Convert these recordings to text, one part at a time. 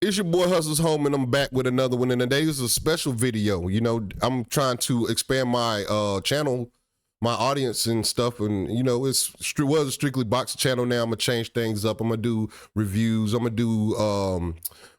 It's your boy Hustles Home, and I'm back with another one. And today is a special video. You know, I'm trying to expand my channel, my audience and stuff. And you know, was a strictly boxing channel. Now I'm gonna change things up. I'm gonna do reviews. I'm gonna do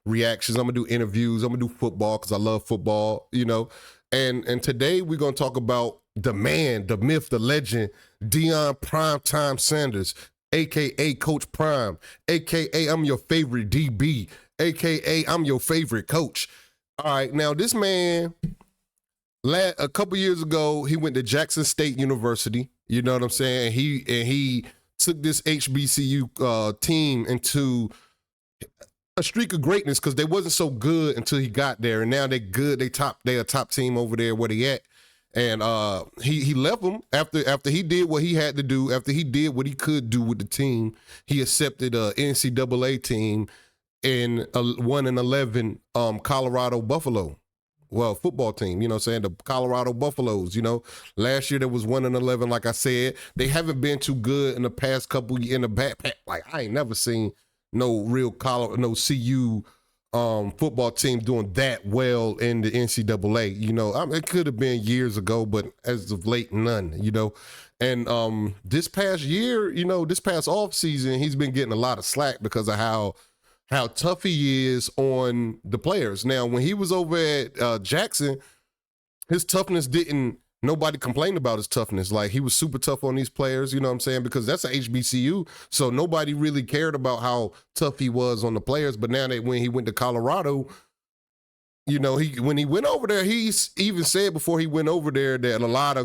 reactions. I'm gonna do interviews. I'm gonna do football because I love football. You know, and today we're gonna talk about the man, the myth, the legend, Deion Primetime Sanders, aka Coach Prime, aka I'm your favorite DB, aka I'm your favorite coach. All right, now this man, a couple years ago, he went to Jackson State University. You know what I'm saying? He took this HBCU team into a streak of greatness because they wasn't so good until he got there, and now they're good. They a top team over there where they at. And he left them after he did what he had to do, after he did what he could do with the team. He accepted a NCAA team in a 1-11 Colorado Buffalo. Well, football team, you know what I'm saying? The Colorado Buffaloes, you know. Last year there was 1-11, like I said. They haven't been too good in the past couple in the backpack. Like I ain't never seen no real CU football team doing that well in the NCAA. You know, it could have been years ago, but as of late, none, you know. And this past year, you know, this past off season, he's been getting a lot of slack because of how tough he is on the players. Now, when he was over at Jackson, his toughness nobody complained about his toughness. Like, he was super tough on these players, you know what I'm saying? Because that's an HBCU, so nobody really cared about how tough he was on the players. But now that when he went to Colorado, you know, when he went over there, he even said before he went over there that a lot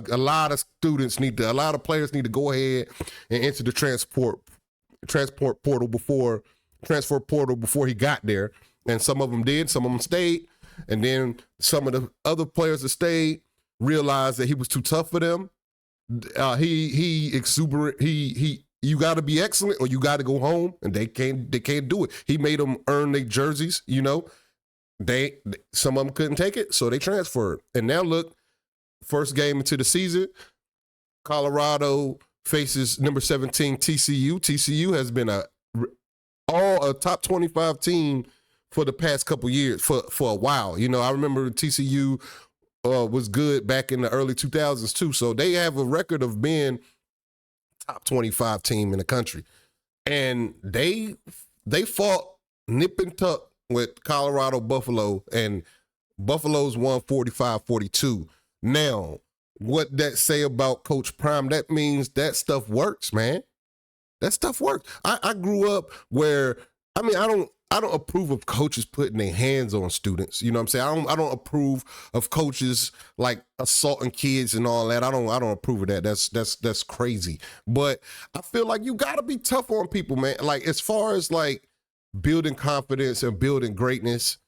of students a lot of players need to go ahead and enter the transfer portal before he got there. And some of them did, some of them stayed. And then some of the other players that stayed realized that he was too tough for them. He exuberant. You got to be excellent or you got to go home, and they can't do it. He made them earn their jerseys. You know, some of them couldn't take it, so they transferred. And now look, first game into the season, Colorado faces number 17 TCU. TCU has been a top 25 team for the past couple years, for a while. You know, I remember TCU was good back in the early 2000s too. So they have a record of being top 25 team in the country. And they fought nip and tuck with Colorado Buffalo, and Buffalo's won 45-42. Now, what that say about Coach Prime? That means that stuff works, man. That stuff works. I grew up where, I mean, I don't approve of coaches putting their hands on students. You know what I'm saying? I don't approve of coaches like assaulting kids and all that. I don't approve of that. That's crazy. But I feel like you gotta be tough on people, man. Like, as far as like building confidence and building greatness,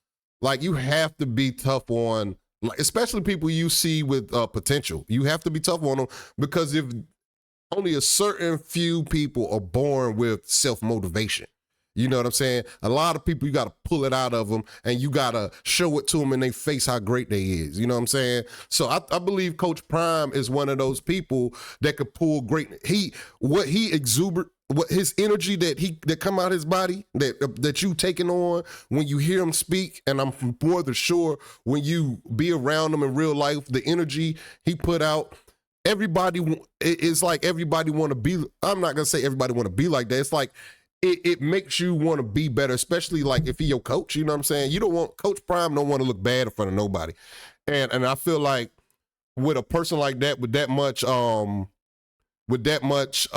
like, you have to be tough on, like, especially people you see with potential. You have to be tough on them, because if only a certain few people are born with self-motivation. You know what I'm saying? A lot of people, you got to pull it out of them, and you got to show it to them in their face how great they is. You know what I'm saying? So I believe Coach Prime is one of those people that could pull great. What his energy that come out his body, that you taking on when you hear him speak, and I'm more than sure when you be around him in real life, the energy he put out. It's like everybody want to be. I'm not gonna say everybody want to be like that. It's like it makes you want to be better, especially like if he your coach. You know what I'm saying? You don't want Coach Prime don't want to look bad in front of nobody, and I feel like with a person like that, with that much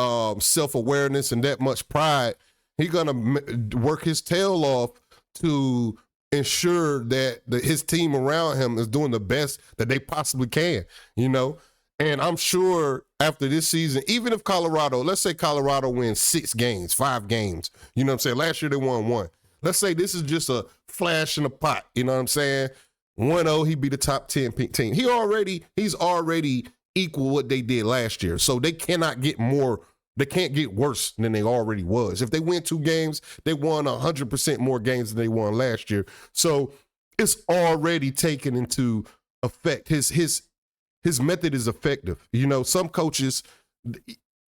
self-awareness and that much pride, he's gonna work his tail off to ensure that his team around him is doing the best that they possibly can. You know. And I'm sure after this season, even if let's say Colorado wins 6 games, 5 games, you know what I'm saying? Last year they won 1. Let's say this is just a flash in the pot, you know what I'm saying? 1-0, he'd be the top 10 team. He's already equal what they did last year. So they cannot get more, they can't get worse than they already was. If they win 2 games, they won 100% more games than they won last year. So it's already taken into effect. His method is effective. You know, some coaches,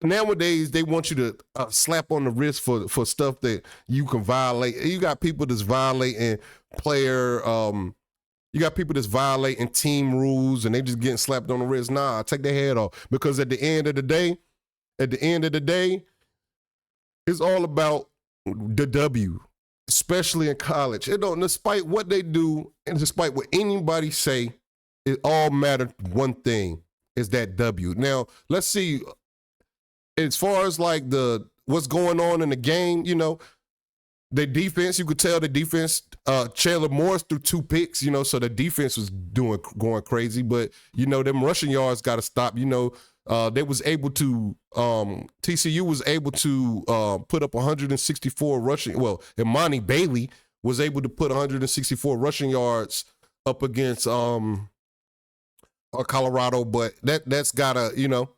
nowadays they want you to slap on the wrist for stuff that you can violate. You got people that's violating player. You got people that's violating team rules, and they just getting slapped on the wrist. Nah, take their head off, because at the end of the day, it's all about the W, especially in college. It don't, despite what they do and despite what anybody say, it all matters. One thing is that W. Now, let's see, as far as like what's going on in the game, you know, the defense, you could tell the defense, Chandler Morris threw 2 picks, you know, so the defense was going crazy. But, you know, them rushing yards got to stop. You know, they was able to, TCU was able to put up 164 rushing. Well, Imani Bailey was able to put 164 rushing yards up against Colorado. But that's got to, you know,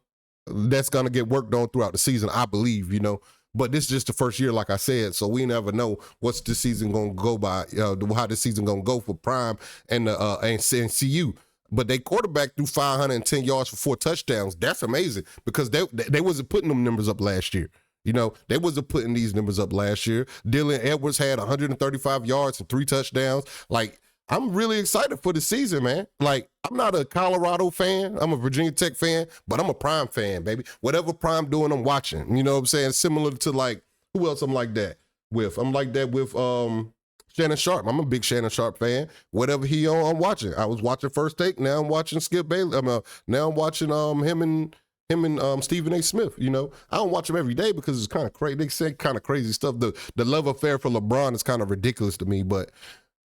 that's going to get worked on throughout the season, I believe, you know. But this is just the first year, like I said, so we never know what's the season going to go by, how the season going to go for Prime and CU. But they quarterback threw 510 yards for 4 touchdowns. That's amazing, because they wasn't putting them numbers up last year. You know, they wasn't putting these numbers up last year. Dylan Edwards had 135 yards and 3 touchdowns. Like, I'm really excited for the season, man. Like, I'm not a Colorado fan. I'm a Virginia Tech fan, but I'm a Prime fan, baby. Whatever Prime doing, I'm watching. You know what I'm saying? Similar to, like, who else I'm like that with? I'm like that with Shannon Sharp. I'm a big Shannon Sharp fan. Whatever he on, I'm watching. I was watching First Take. Now I'm watching Skip Bayless. Now I'm watching him and Stephen A. Smith. You know, I don't watch them every day because it's kind of crazy. They say kind of crazy stuff. The love affair for LeBron is kind of ridiculous to me, but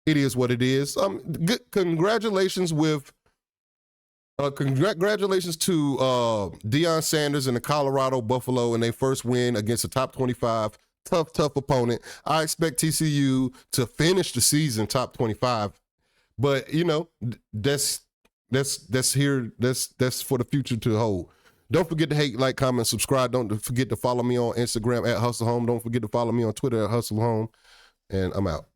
it is what it is. Congratulations with congratulations to Deion Sanders and the Colorado Buffalo in their first win against a top 25 tough opponent. I expect TCU to finish the season top 25, but you know, that's for the future to hold. Don't forget to hate, like, comment, subscribe. Don't forget to follow me on Instagram at Hustle Home. Don't forget to follow me on Twitter at Hustle Home. And I'm out.